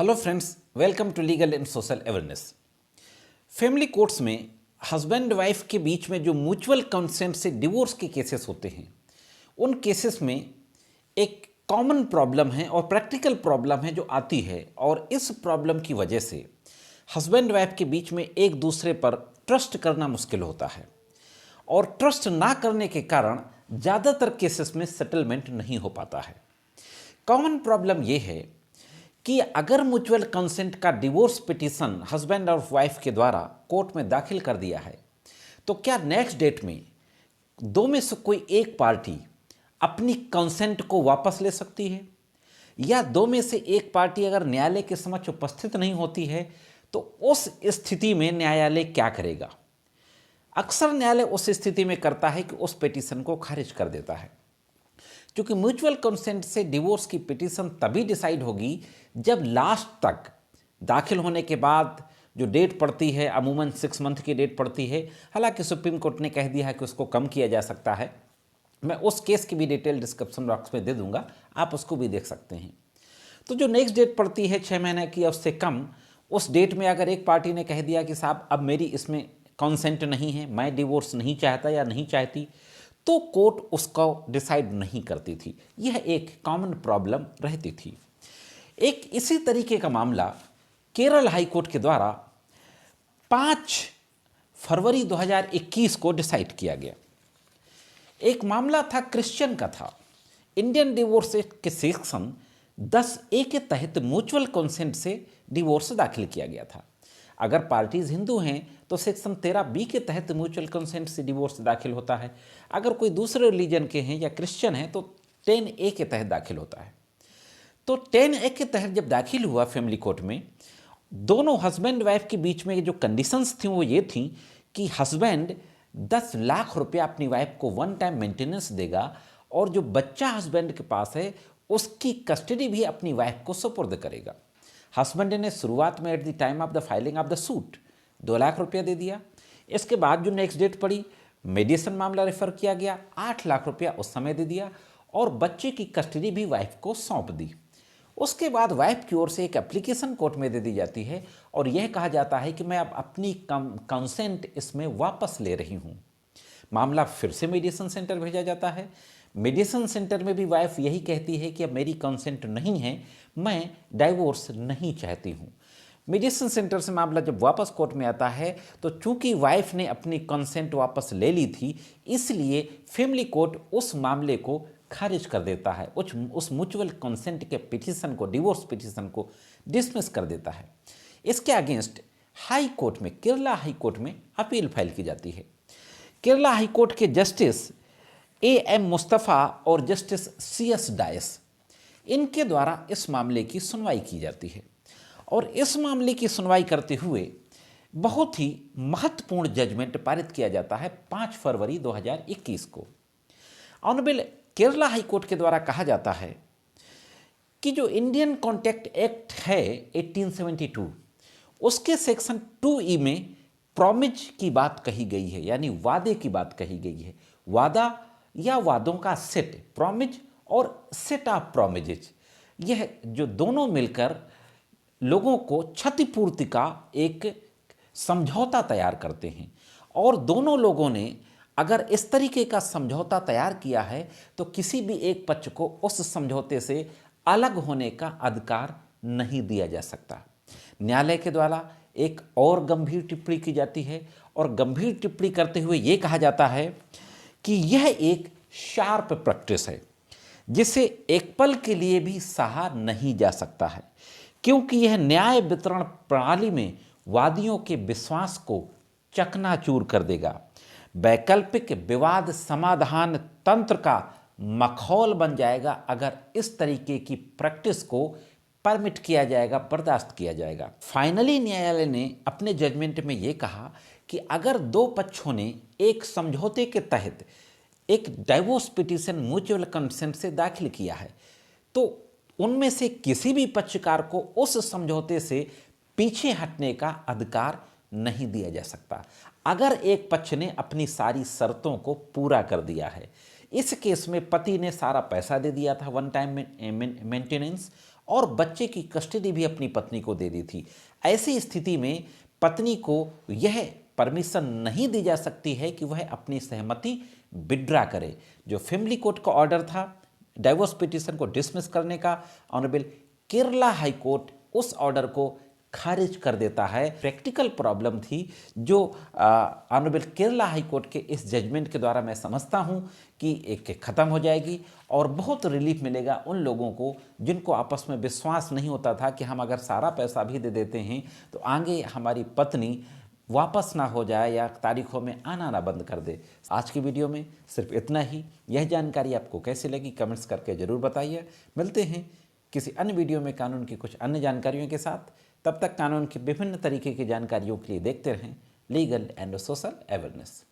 Hello friends, welcome to legal and social awareness. Family courts में husband wife के बीच में जो म्यूचुअल कंसेंट से डिवोर्स के केसेस होते हैं, उन केसेस में एक कॉमन प्रॉब्लम है और प्रैक्टिकल प्रॉब्लम है जो आती है, और इस प्रॉब्लम की वजह से हस्बैंड वाइफ के बीच में एक दूसरे पर ट्रस्ट करना मुश्किल होता है, और ट्रस्ट ना करने के कारण ज़्यादातर केसेस में सेटलमेंट नहीं हो पाता है। कॉमन प्रॉब्लम ये है कि अगर म्यूचुअल कंसेंट का डिवोर्स पिटीशन हस्बैंड और वाइफ के द्वारा कोर्ट में दाखिल कर दिया है, तो क्या नेक्स्ट डेट में दो में से कोई एक पार्टी अपनी कंसेंट को वापस ले सकती है, या दो में से एक पार्टी अगर न्यायालय के समक्ष उपस्थित नहीं होती है तो उस स्थिति में न्यायालय क्या करेगा? अक्सर न्यायालय उस स्थिति में करता है कि उस पिटीशन को खारिज कर देता है, क्योंकि म्यूचुअल कंसेंट से डिवोर्स की पिटीशन तभी डिसाइड होगी जब लास्ट तक दाखिल होने के बाद जो डेट पड़ती है, अमूमन 6 मंथ की डेट पड़ती है। हालांकि सुप्रीम कोर्ट ने कह दिया है कि उसको कम किया जा सकता है। मैं उस केस की भी डिटेल डिस्क्रिप्शन बॉक्स में दे दूंगा, आप उसको भी देख सकते हैं। तो जो नेक्स्ट डेट पड़ती है 6 महीने की या उससे कम, उस डेट में अगर एक पार्टी ने कह दिया कि साहब अब मेरी इसमें कंसेंट नहीं है, मैं डिवोर्स नहीं चाहता या नहीं चाहती, तो कोर्ट उसको डिसाइड नहीं करती थी। यह एक कॉमन प्रॉब्लम रहती थी। एक इसी तरीके का मामला केरल हाई कोर्ट के द्वारा 5 फरवरी 2021 को डिसाइड किया गया। एक मामला था क्रिश्चियन का था। इंडियन डिवोर्स एक्ट के सेक्शन 10A के तहत म्यूचुअल कंसेंट से डिवोर्स दाखिल किया गया था। अगर पार्टीज हिंदू हैं तो सेक्शन 13B के तहत म्यूचुअल कंसेंट से डिवोर्स दाखिल होता है। अगर कोई दूसरे रिलीजन के हैं या क्रिश्चियन हैं तो 10A के तहत दाखिल होता है। तो 10A के तहत जब दाखिल हुआ फैमिली कोर्ट में, दोनों हस्बैंड वाइफ के बीच में जो कंडीशंस थी वो ये थी कि हस्बैंड 10 लाख रुपया अपनी वाइफ को वन टाइम मेंटेनेंस देगा, और जो बच्चा हस्बैंड के पास है उसकी कस्टडी भी अपनी वाइफ को सुपुर्द करेगा। हस्बैंड ने शुरुआत में at the time of the filing of the suit 2 lakh रुपया दे दिया। इसके बाद जो नेक्स्ट डेट पड़ी, मेडिएशन मामला रेफर किया गया, 8 लाख रुपया उस समय दे दिया, और बच्चे की कस्टडी भी वाइफ को सौंप दी। उसके बाद वाइफ की ओर से एक एप्लीकेशन कोर्ट में दे दी जाती है, और यह कहा जाता है कि मैं अब अपनी कंसेंट इसमें वापस ले रही हूँ। मामला फिर से मेडिएशन सेंटर भेजा जाता है। मेडिएशन सेंटर में भी वाइफ यही कहती है कि अब मेरी कंसेंट नहीं है, मैं डाइवोर्स नहीं चाहती हूँ। मेडिएशन सेंटर से मामला जब वापस कोर्ट में आता है तो चूंकि वाइफ ने अपनी कंसेंट वापस ले ली थी, इसलिए फैमिली कोर्ट उस मामले को खारिज कर देता है, उस म्यूचुअल कंसेंट के पिटीशन को, डिवोर्स पिटीशन को डिसमिस कर देता है। इसके अगेंस्ट हाई कोर्ट में, केरला हाई कोर्ट में अपील फाइल की जाती है। केरला हाई कोर्ट के जस्टिस AM मुस्तफ़ा और जस्टिस CS डायस, इनके द्वारा इस मामले की सुनवाई की जाती है, और इस मामले की सुनवाई करते हुए बहुत ही महत्वपूर्ण जजमेंट पारित किया जाता है 5 फरवरी 2021 को। ऑनरेबल केरला हाई कोर्ट के द्वारा कहा जाता है कि जो इंडियन कॉन्ट्रैक्ट एक्ट है 1872, उसके सेक्शन 2E में प्रॉमिज की बात कही गई है, यानी वादे की बात कही गई है। वादा या वादों का सेट, प्रॉमिज और सेट ऑफ प्रॉमिजेज, यह जो दोनों मिलकर लोगों को क्षतिपूर्ति का एक समझौता तैयार करते हैं, और दोनों लोगों ने अगर इस तरीके का समझौता तैयार किया है तो किसी भी एक पक्ष को उस समझौते से अलग होने का अधिकार नहीं दिया जा सकता। न्यायालय के द्वारा एक और गंभीर टिप्पणी की जाती है, और गंभीर टिप्पणी करते हुए ये कहा जाता है कि यह एक शार्प प्रैक्टिस है जिसे एक पल के लिए भी सहा नहीं जा सकता है, क्योंकि यह न्याय वितरण प्रणाली में वादियों के विश्वास को चकनाचूर कर देगा, वैकल्पिक विवाद समाधान तंत्र का मखौल बन जाएगा अगर इस तरीके की प्रैक्टिस को परमिट किया जाएगा, बर्दाश्त किया जाएगा। फाइनली न्यायालय ने अपने जजमेंट में ये कहा कि अगर दो पक्षों ने एक समझौते के तहत एक डाइवोर्स पिटीशन म्यूचुअल कंसेंट से दाखिल किया है, तो उनमें से किसी भी पक्षकार को उस समझौते से पीछे हटने का अधिकार नहीं दिया जा सकता अगर एक पक्ष ने अपनी सारी शर्तों को पूरा कर दिया है। इस केस में पति ने सारा पैसा दे दिया था, वन टाइम मेंटेनेंस, और बच्चे की कस्टडी भी अपनी पत्नी को दे दी थी। ऐसी स्थिति में पत्नी को यह परमिशन नहीं दी जा सकती है कि वह अपनी सहमति विड्रा करे। जो फैमिली कोर्ट का ऑर्डर था डाइवोर्स पिटीशन को डिसमिस करने का, ऑनरेबल केरला हाई कोर्ट उस ऑर्डर को खारिज कर देता है। प्रैक्टिकल प्रॉब्लम थी जो ऑनरेबल केरला हाई कोर्ट के इस जजमेंट के द्वारा मैं समझता हूं कि एक ख़त्म हो जाएगी और बहुत रिलीफ मिलेगा उन लोगों को जिनको आपस में विश्वास नहीं होता था कि हम अगर सारा पैसा भी दे देते हैं तो आगे हमारी पत्नी वापस ना हो जाए या तारीखों में आना ना बंद कर दे। आज की वीडियो में सिर्फ इतना ही। यह जानकारी आपको कैसी लगी कमेंट्स करके ज़रूर बताइए। मिलते हैं किसी अन्य वीडियो में कानून की कुछ अन्य जानकारियों के साथ। तब तक कानून की विभिन्न तरीके की जानकारियों के लिए देखते रहें लीगल एंड सोशल अवेयरनेस।